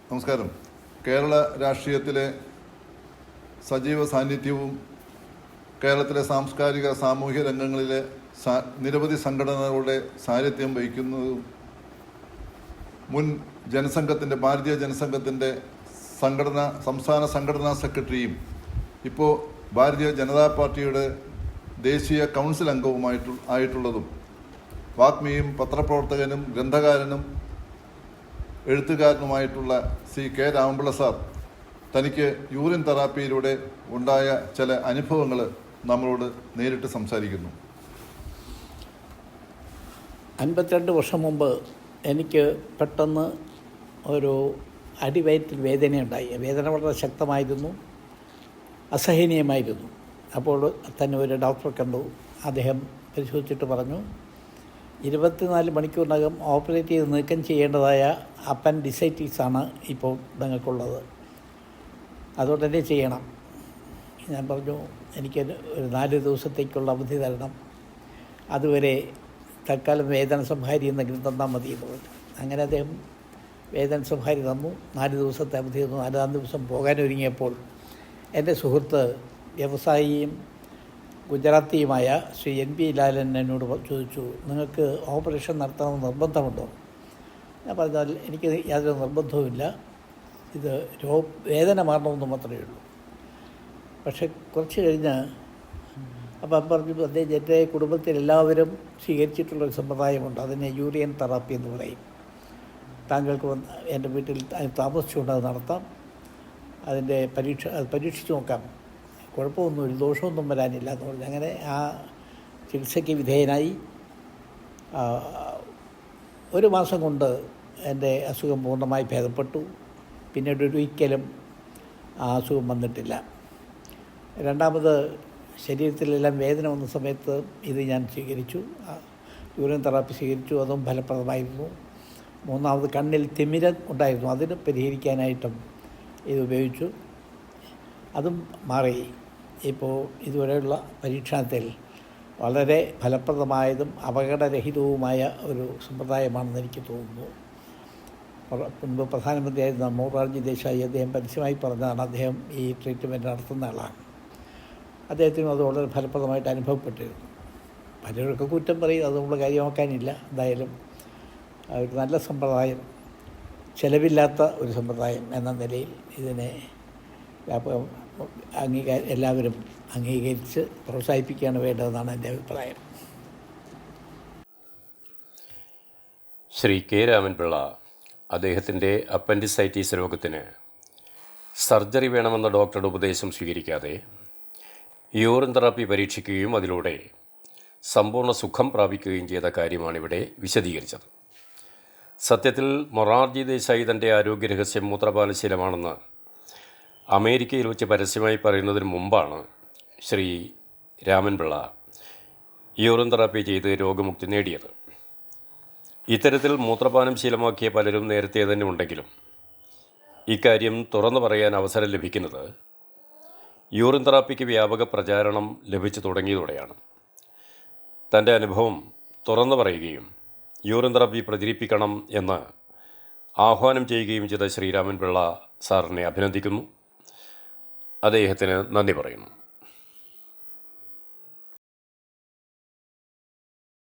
നമസ്കാരം. കേരള രാഷ്ട്രീയത്തിലെ സജീവ സാന്നിധ്യവും കേരളത്തിലെ സാംസ്കാരിക സാമൂഹ്യ രംഗങ്ങളിലെ നിരവധി സംഘടനകളുടെ സാന്നിധ്യം വഹിക്കുന്നതും മുൻ ഭാരതീയ ജനസംഘത്തിൻ്റെ സംസ്ഥാന സംഘടനാ സെക്രട്ടറിയും ഇപ്പോൾ ഭാരതീയ ജനതാ പാർട്ടിയുടെ ദേശീയ കൗൺസിൽ അംഗവുമായിട്ടുള്ളതും വാഗ്മിയും പത്രപ്രവർത്തകനും ഗ്രന്ഥകാരനും എഴുത്തുകാരനുമായിട്ടുള്ള ശ്രീ കെ രാമൻപിള്ള സാർ തനിക്ക് യൂറിൻ തെറാപ്പിയിലൂടെ ഉണ്ടായ ചില അനുഭവങ്ങൾ നമ്മളോട് നേരിട്ട് സംസാരിക്കുന്നു. 52 വർഷം മുമ്പ് എനിക്ക് പെട്ടെന്ന് ഒരു അടിവയറ്റിൽ വേദനയുണ്ടായി. വേദന വളരെ ശക്തമായിരുന്നു, അസഹനീയമായിരുന്നു. അപ്പോൾ തന്നെ ഒരു ഡോക്ടറെ കണ്ടു. അദ്ദേഹം പരിശോധിച്ചിട്ട് പറഞ്ഞു, 24 മണിക്കൂറിനകം ഓപ്പറേറ്റ് ചെയ്ത് നീക്കം ചെയ്യേണ്ടതായ അപ്പൻഡിസൈറ്റിസാണ് ഇപ്പോൾ നിങ്ങൾക്കുള്ളത്, അതുകൊണ്ട് തന്നെ ചെയ്യണം. ഞാൻ പറഞ്ഞു, എനിക്ക് ഒരു 4 ദിവസത്തേക്കുള്ള അവധി തരണം, അതുവരെ തൽക്കാലം വേദന സംഹാരി എന്തെങ്കിലും തന്നാൽ മതി എന്ന് പറഞ്ഞു. അങ്ങനെ അദ്ദേഹം വേദന സംഹാരി തന്നു. 4 ദിവസത്തെ അവധി തന്നു. 4-ാം ദിവസം പോകാനൊരുങ്ങിയപ്പോൾ എൻ്റെ സുഹൃത്ത് വ്യവസായിയും ഗുജറാത്തിയുമായ ശ്രീ NP ലാലൻ എന്നോട് ചോദിച്ചു, നിങ്ങൾക്ക് ഓപ്പറേഷൻ നടത്തണമെന്ന് നിർബന്ധമുണ്ടോ? ഞാൻ പറഞ്ഞാൽ എനിക്ക് യാതൊരു നിർബന്ധവുമില്ല, ഇത് വേദന മാറണമെന്ന് മാത്രമേ ഉള്ളൂ. പക്ഷെ കുറച്ച് കഴിഞ്ഞ് അപ്പം പറഞ്ഞു, എൻ്റെ കുടുംബത്തിൽ എല്ലാവരും സ്വീകരിച്ചിട്ടുള്ളൊരു സമ്പ്രദായമുണ്ട്, അതിനെ യൂറിയൻ തെറാപ്പി എന്ന് പറയും. താങ്കൾക്ക് എൻ്റെ വീട്ടിൽ താമസിച്ചുകൊണ്ട് അത് നടത്താം, അതിൻ്റെ പരീക്ഷിച്ച് നോക്കാം, കുഴപ്പമൊന്നുമില്ല, ദോഷമൊന്നും വരാനില്ല എന്ന് പറഞ്ഞു. അങ്ങനെ ആ ചികിത്സയ്ക്ക് വിധേയനായി. 1 മാസം കൊണ്ട് എൻ്റെ അസുഖം പൂർണ്ണമായി ഭേദപ്പെട്ടു. പിന്നീട് ഒരിക്കലും ആ അസുഖം വന്നിട്ടില്ല. രണ്ടാമത് ശരീരത്തിലെല്ലാം വേദന വന്ന സമയത്ത് ഇത് ഞാൻ സ്വീകരിച്ചു, യൂറിൻ തെറാപ്പി സ്വീകരിച്ചു, അതും ഫലപ്രദമായിരുന്നു. മൂന്നാമത് കണ്ണിൽ തിമിരം ഉണ്ടായിരുന്നു, അതിന് പരിഹരിക്കാനായിട്ടും ഇത് ഉപയോഗിച്ചു, അതും മാറി. ഇപ്പോൾ ഇതുവരെയുള്ള പരീക്ഷണത്തിൽ വളരെ ഫലപ്രദമായതും അപകടരഹിതവുമായ ഒരു സമ്പ്രദായമാണെന്ന് എനിക്ക് തോന്നുന്നു. മുൻപ് പ്രധാനമന്ത്രിയായിരുന്ന മൊറാർജി ദേശായി അദ്ദേഹം പരസ്യമായി പറഞ്ഞതാണ്, അദ്ദേഹം ഈ ട്രീറ്റ്മെൻറ്റ് നടത്തുന്ന ആളാണ്. അദ്ദേഹത്തിനും അത് വളരെ ഫലപ്രദമായിട്ട് അനുഭവപ്പെട്ടിരുന്നു. പലരൊക്കെ കുറ്റം പറയും, അത് നമ്മൾ കാര്യമാക്കാനില്ല. എന്തായാലും ഒരു നല്ല സമ്പ്രദായം, ചിലവില്ലാത്ത ഒരു സമ്പ്രദായം എന്ന നിലയിൽ ഇതിനെ എല്ലാവരും അംഗീകരിച്ച് പ്രോത്സാഹിപ്പിക്കുകയാണ് വേണ്ടതെന്നാണ് എൻ്റെ അഭിപ്രായം. ശ്രീ കെ രാമൻപിള്ള അദ്ദേഹത്തിൻ്റെ അപ്പൻഡിസൈറ്റിസ് രോഗത്തിന് സർജറി വേണമെന്ന ഡോക്ടറുടെ ഉപദേശം സ്വീകരിക്കാതെ യൂറിൻ തെറാപ്പി പരീക്ഷിക്കുകയും അതിലൂടെ സമ്പൂർണ്ണ സുഖം പ്രാപിക്കുകയും ചെയ്ത കാര്യമാണിവിടെ വിശദീകരിച്ചത്. സത്യത്തിൽ മൊറാർജി ദേശായി തൻ്റെ ആരോഗ്യരഹസ്യം മൂത്രപാനശീലമാണെന്ന് അമേരിക്കയിൽ വെച്ച് പരസ്യമായി പറയുന്നതിന് മുമ്പാണ് ശ്രീ രാമൻപിള്ള യൂറിൻ തെറാപ്പി ചെയ്ത് രോഗമുക്തി നേടിയത്. ഇത്തരത്തിൽ മൂത്രപാനം ശീലമാക്കിയ പലരും നേരത്തെ തന്നെ ഉണ്ടെങ്കിലും ഇക്കാര്യം തുറന്നു പറയാൻ അവസരം ലഭിക്കുന്നത് യൂറിൻ തെറാപ്പിക്ക് വ്യാപക പ്രചാരണം ലഭിച്ചു തുടങ്ങിയതോടെയാണ്. തൻ്റെ അനുഭവം തുറന്നു പറയുകയും യൂറിൻ തെറാപ്പി പ്രചരിപ്പിക്കണം എന്ന് ആഹ്വാനം ചെയ്യുകയും ചെയ്ത ശ്രീ രാമൻപിള്ള സാറിനെ അഭിനന്ദിക്കുന്നു. അദ്ദേഹത്തിന് നന്ദി പറയുന്നു.